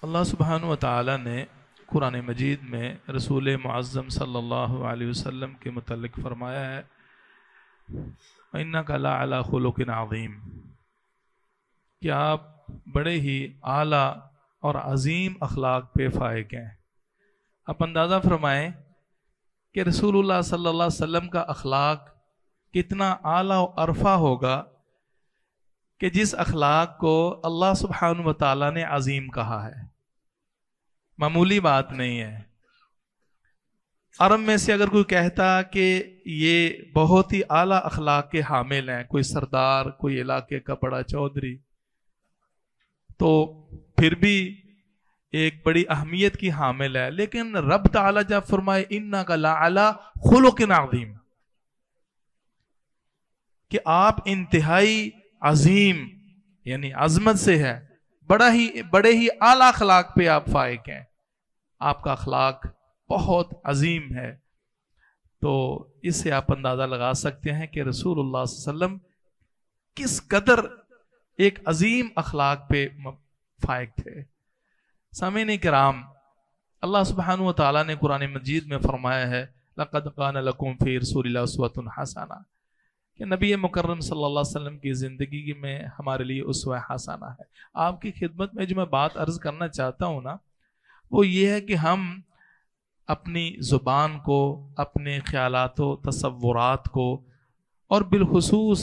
اللہ سبحانہ و تعالی نے قرآن مجید میں رسول معظم صلی اللہ علیہ وسلم کے متعلق فرمایا ہے وَإِنَّكَ لَعَلَىٰ خُلُقٍ عَظِيمٍ کہ آپ بڑے ہی اعلیٰ اور عظیم اخلاق پہ فائق ہیں۔ آپ اندازہ فرمائیں کہ رسول اللہ صلی اللہ علیہ وسلم کا اخلاق کتنا اعلیٰ و عرفہ ہوگا کہ جس اخلاق کو اللہ سبحانہ و تعالیٰ نے عظیم کہا ہے، معمولی بات نہیں ہے۔ عرب میں سے اگر کوئی کہتا کہ یہ بہت ہی اعلیٰ اخلاق کے حامل ہیں، کوئی سردار، کوئی علاقے کا بڑا چودھری، تو پھر بھی ایک بڑی اہمیت کی حامل ہے۔ لیکن رب تعالیٰ جب فرمائے اِنَّكَ لَعَلَىٰ خُلُقٍ عَظِيمٍ کہ آپ انتہائی عظیم یعنی عظمت سے ہے، بڑے ہی اعلیٰ اخلاق پہ آپ فائق ہیں، آپ کا اخلاق بہت عظیم ہے، تو اس سے آپ اندازہ لگا سکتے ہیں کہ رسول اللہ صلی اللہ علیہ وسلم کس قدر ایک عظیم اخلاق پہ فائق تھے۔ سامعین کرام، اللہ سبحانہ و تعالیٰ نے قرآن مجید میں فرمایا ہے لَقَدْ كَانَ لَكُمْ فِي رَسُولِ اللَّهِ أُسْوَةٌ حَسَنَةٌ کہ نبی مکرم صلی اللہ علیہ وسلم کی زندگی میں ہمارے لیے اسوہ حسنہ ہے۔ آپ کی خدمت میں جو میں بات عرض کرنا چاہتا ہوں نا، وہ یہ ہے کہ ہم اپنی زبان کو، اپنے خیالات و تصورات کو، اور بالخصوص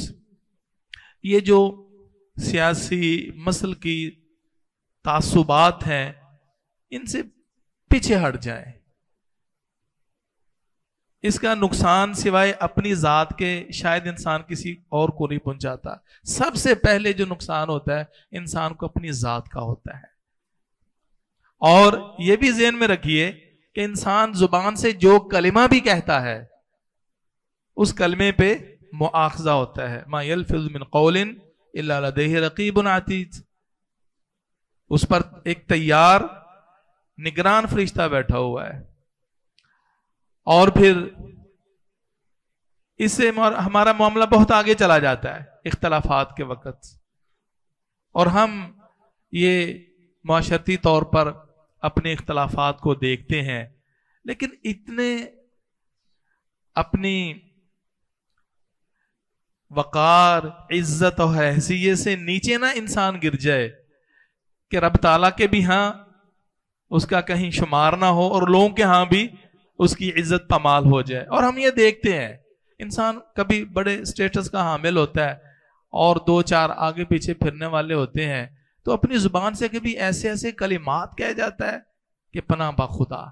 یہ جو سیاسی مسل کی تعصبات ہیں، ان سے پیچھے ہٹ جائیں۔ اس کا نقصان سوائے اپنی ذات کے شاید انسان کسی اور کو نہیں پہنچاتا۔ سب سے پہلے جو نقصان ہوتا ہے انسان کو اپنی ذات کا ہوتا ہے۔ اور یہ بھی ذہن میں رکھیے کہ انسان زبان سے جو کلمہ بھی کہتا ہے اس کلمے پہ مؤاخذہ ہوتا ہے۔ ما یلفظ من قول الا لدیہ رقیب عتید، اس پر ایک تیار نگران فرشتہ بیٹھا ہوا ہے۔ اور پھر اس سے ہمارا معاملہ بہت آگے چلا جاتا ہے اختلافات کے وقت، اور ہم یہ معاشرتی طور پر اپنے اختلافات کو دیکھتے ہیں، لیکن اتنے اپنی وقار، عزت اور حیثیت سے نیچے نہ انسان گر جائے کہ رب تعالیٰ کے بھی ہاں اس کا کہیں شمار نہ ہو اور لوگوں کے ہاں بھی اس کی عزت پامال ہو جائے۔ اور ہم یہ دیکھتے ہیں انسان کبھی بڑے سٹیٹس کا حامل ہوتا ہے اور دو چار آگے پیچھے پھرنے والے ہوتے ہیں، تو اپنی زبان سے کبھی ایسے ایسے کلمات کہہ جاتا ہے کہ پناہ با خدا۔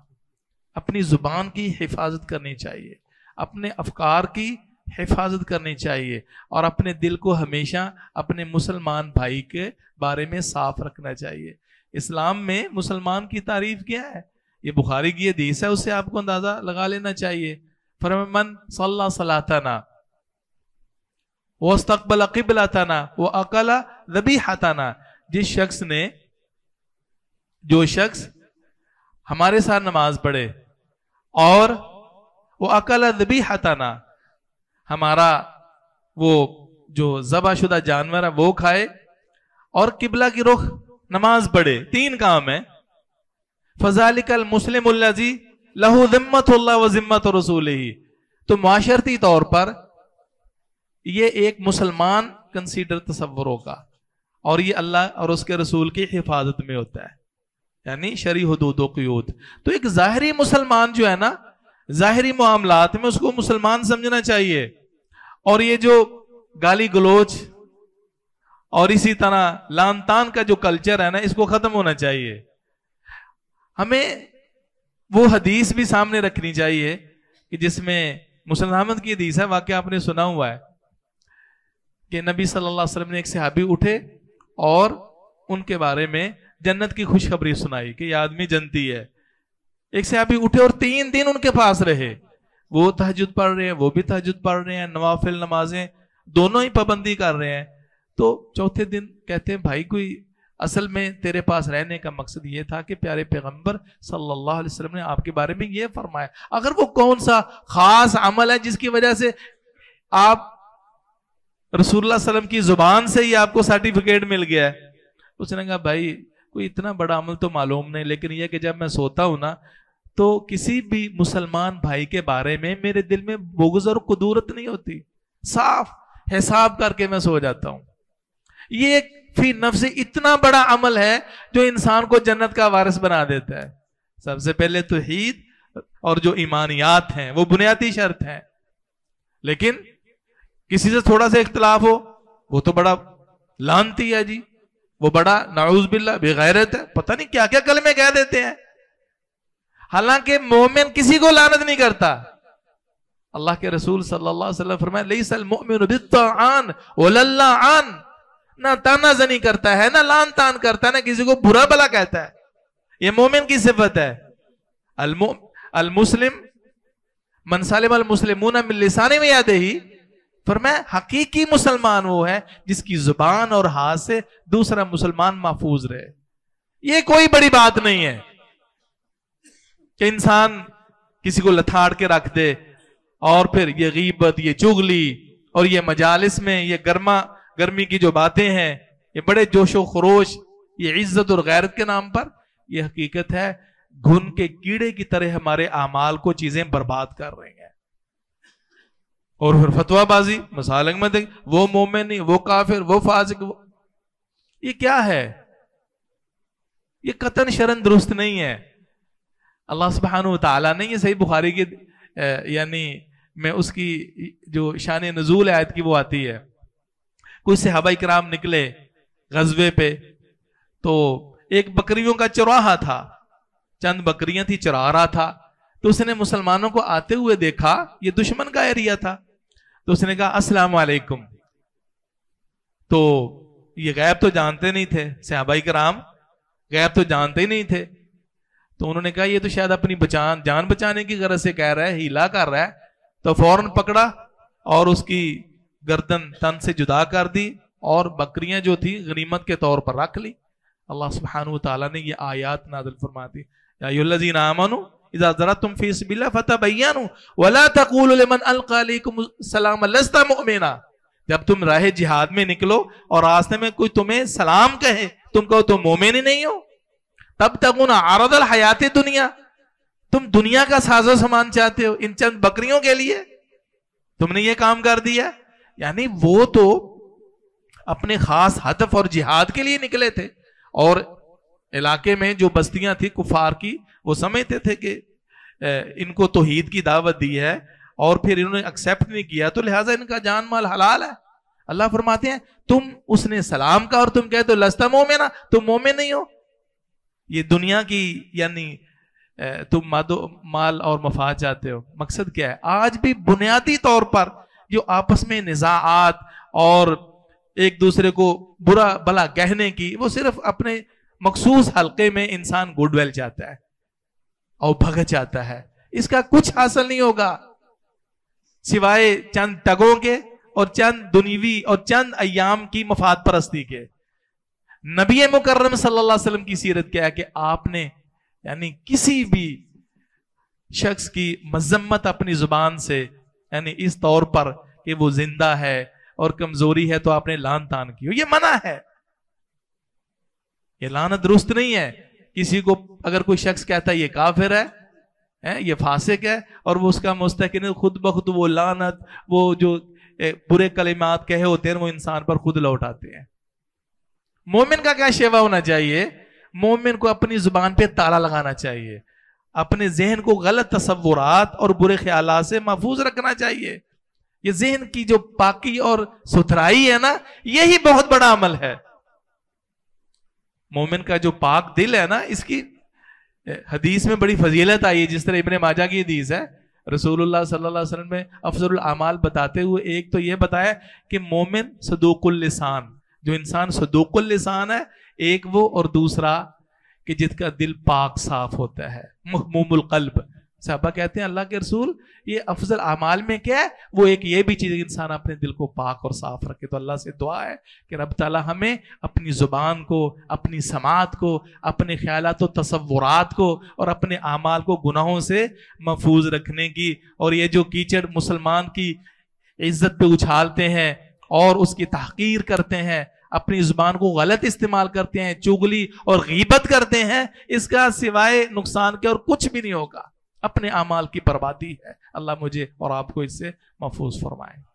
اپنی زبان کی حفاظت کرنی چاہیے، اپنے افکار کی حفاظت کرنی چاہیے، اور اپنے دل کو ہمیشہ اپنے مسلمان بھائی کے بارے میں صاف رکھنا چاہیے۔ اسلام میں مسلمان کی تعریف کیا ہے؟ یہ بخاری کی حدیث ہے، اس سے آپ کو اندازہ لگا لینا چاہیے۔ فرمایا من صلی صلاتنا واستقبل قبلتنا واکل ذبیحتنا، جو شخص ہمارے ساتھ نماز پڑھے اور وہ اکل ذبیحتنا، ہمارا وہ جو ذبح شدہ جانور ہے وہ کھائے، اور قبلہ کی رخ نماز پڑھے، تین کام ہے۔ فذالک المسلم الذی لہ ذمۃ اللہ و ذمۃ رسولہ، تو معاشرتی طور پر یہ ایک مسلمان کنسیڈر تصور ہوگا، اور یہ اللہ اور اس کے رسول کی حفاظت میں ہوتا ہے، یعنی شرعی حدود و قیود۔ تو ایک ظاہری مسلمان جو ہے نا، ظاہری معاملات میں اس کو مسلمان سمجھنا چاہیے، اور یہ جو گالی گلوچ اور اسی طرح لان تان کا جو کلچر ہے نا، اس کو ختم ہونا چاہیے۔ ہمیں وہ حدیث بھی سامنے رکھنی چاہیے کہ جس میں مسلم احمد کی حدیث ہے، واقعہ آپ نے سنا ہوا ہے کہ نبی صلی اللہ علیہ وسلم نے ایک صحابی اٹھے اور ان کے بارے میں جنت کی خوشخبری سنائی کہ یہ آدمی جنتی ہے۔ ایک صحابی اٹھے اور 3 دن ان کے پاس رہے، وہ تہجد پڑھ رہے ہیں، وہ بھی تہجد پڑھ رہے ہیں، نوافل نمازیں دونوں ہی پابندی کر رہے ہیں۔ تو چوتھے دن کہتے ہیں بھائی کوئی اصل میں تیرے پاس رہنے کا مقصد یہ تھا کہ پیارے پیغمبر صلی اللہ علیہ وسلم نے آپ کے بارے میں یہ فرمایا، اگر وہ کون سا خاص عمل ہے جس کی وجہ سے آپ رسول اللہ صلی اللہ علیہ وسلم کی زبان سے ہی آپ کو سرٹیفکیٹ مل گیا ہے؟ اس نے کہا بھائی کوئی اتنا بڑا عمل تو معلوم نہیں، لیکن یہ کہ جب میں سوتا ہوں نا تو کسی بھی مسلمان بھائی کے بارے میں میرے دل میں بغض اور قدورت نہیں ہوتی، صاف حساب کر کے میں سو جاتا ہوں۔ یہ ایک فی نفس اتنا بڑا عمل ہے جو انسان کو جنت کا وارث بنا دیتا ہے۔ سب سے پہلے توحید اور جو ایمانیات ہیں وہ بنیادی شرط ہیں، لیکن کسی سے تھوڑا سا اختلاف ہو وہ تو بڑا لعنتی ہے جی، وہ بڑا نعوذ باللہ بغیرت ہے، پتہ نہیں کیا کیا کلمے کہہ دیتے ہیں، حالانکہ مومن کسی کو لعنت نہیں کرتا۔ اللہ کے رسول صلی اللہ علیہ وسلم فرمائے لیس المؤمن بالطعان ولا اللعان، نہ تانا زنی کرتا ہے، نہ لان تان کرتا ہے، نہ کسی کو برا بلا کہتا ہے، یہ مومن کی صفت ہے۔ المسلم من سلم المسلمون من لسانہ و یدہ، فرمایا حقیقی مسلمان وہ ہے جس کی زبان اور ہاتھ سے دوسرا مسلمان محفوظ رہے۔ یہ کوئی بڑی بات نہیں ہے کہ انسان کسی کو لتھاڑ کے رکھ دے اور پھر یہ غیبت، یہ چغلی اور یہ مجالس میں یہ گرمی کی جو باتیں ہیں، یہ بڑے جوش و خروش، یہ عزت اور غیرت کے نام پر، یہ حقیقت ہے گھن کے کیڑے کی طرح ہمارے اعمال کو چیزیں برباد کر رہی ہیں۔ اور پھر فتویٰ بازی، مسالک میں دیکھ وہ مومن نہیں، وہ کافر، وہ فاسق، یہ کیا ہے؟ یہ قطعاً شرعاً درست نہیں ہے۔ اللہ سبحانہ وتعالیٰ نے یہ صحیح بخاری کی یعنی میں اس کی جو شان نزول آیت کی وہ آتی ہے، کچھ صحابہ کرام نکلے غزوے پہ، تو ایک بکریوں کا چراہا تھا، چند بکریاں تھی، چرا رہا تھا، تو اس نے مسلمانوں کو آتے ہوئے دیکھا، یہ دشمن کا ایریا تھا، تو اس نے کہا السلام علیکم۔ تو یہ غیب تو جانتے نہیں تھے، صحابہ کرام غیب تو جانتے ہی نہیں تھے، تو انہوں نے کہا یہ تو شاید اپنی جان بچانے کی غرض سے کہہ رہا ہے، ہیلا کر رہا ہے، تو فوراً پکڑا اور اس کی گردن تن سے جدا کر دی اور بکریاں جو تھی غنیمت کے طور پر رکھ لی۔ اللہ سبحانہ وتعالیٰ نے یہ آیات نازل فرما دی، یا ایھا الذین آمنوا اذا ضربتم فی سبیل اللہ فتبینوا ولا تقولوا لمن القی علیکم السلام لست مؤمنا، جب تم راہ جہاد میں نکلو اور راستے میں کوئی تمہیں سلام کہے تم کہو تم مومن ہی نہیں ہو، تب تکون عرض الحیات دنیا، تم دنیا کا ساز و سامان چاہتے ہو ان چند بکریوں کے لیے، تم نے یہ کام کر دیا۔ یعنی وہ تو اپنے خاص ہدف اور جہاد کے لیے نکلے تھے، اور علاقے میں جو بستیاں تھی کفار کی، وہ سمجھتے تھے کہ ان کو توحید کی دعوت دی ہے اور پھر انہوں نے ایکسیپٹ نہیں کیا تو لہٰذا ان کا جان مال حلال ہے۔ اللہ فرماتے ہیں تم اس نے سلام کا اور تم کہتے ہو لست مومنا، تم مومن نہیں ہو۔ یہ دنیا کی یعنی تم مال اور مفاد چاہتے ہو، مقصد کیا ہے؟ آج بھی بنیادی طور پر جو آپس میں نزاعات اور ایک دوسرے کو برا بلا کہنے کی، وہ صرف اپنے مخصوص حلقے میں انسان گڈ ویل چاہتا ہے اور بھگت چاہتا ہے، اس کا کچھ حاصل نہیں ہوگا سوائے چند ٹگوں کے اور چند دنیوی اور چند ایام کی مفاد پرستی کے۔ نبی مکرم صلی اللہ علیہ وسلم کی سیرت کیا ہے کہ آپ نے یعنی کسی بھی شخص کی مذمت اپنی زبان سے، یعنی اس طور پر کہ وہ زندہ ہے اور کمزوری ہے تو آپ نے لان تان کی، یہ منع ہے، یہ لعنت درست نہیں ہے۔ کسی کو اگر کوئی شخص کہتا ہے یہ کافر ہے، یہ فاسق ہے، اور وہ اس کا مستحقن، خود بخود وہ لعنت، وہ جو برے کلمات کہے ہوتے ہیں وہ انسان پر خود لوٹ آتے ہیں۔ مومن کا کیا شیوا ہونا چاہیے؟ مومن کو اپنی زبان پہ تالا لگانا چاہیے، اپنے ذہن کو غلط تصورات اور برے خیالات سے محفوظ رکھنا چاہیے۔ یہ ذہن کی جو پاکی اور ستھرائی ہے نا، یہی بہت بڑا عمل ہے۔ مومن کا جو پاک دل ہے نا، اس کی حدیث میں بڑی فضیلت آئی ہے، جس طرح ابن ماجہ کی حدیث ہے، رسول اللہ صلی اللہ علیہ وسلم میں افضل الاعمال بتاتے ہوئے ایک تو یہ بتایا کہ مومن صدوق اللسان، جو انسان صدوق اللسان ہے ایک وہ، اور دوسرا کہ جس کا دل پاک صاف ہوتا ہے، محموم القلب۔ صحابہ کہتے ہیں اللہ کے رسول یہ افضل اعمال میں کیا ہے؟ وہ ایک یہ بھی چیز ہے کہ انسان اپنے دل کو پاک اور صاف رکھے۔ تو اللہ سے دعا ہے کہ رب تعالی ہمیں اپنی زبان کو، اپنی سماعت کو، اپنے خیالات و تصورات کو اور اپنے اعمال کو گناہوں سے محفوظ رکھنے کی، اور یہ جو کیچڑ مسلمان کی عزت پہ اچھالتے ہیں اور اس کی تحقیر کرتے ہیں، اپنی زبان کو غلط استعمال کرتے ہیں، چغلی اور غیبت کرتے ہیں، اس کا سوائے نقصان کے اور کچھ بھی نہیں ہوگا، اپنے اعمال کی بربادی ہے۔ اللہ مجھے اور آپ کو اس سے محفوظ فرمائے۔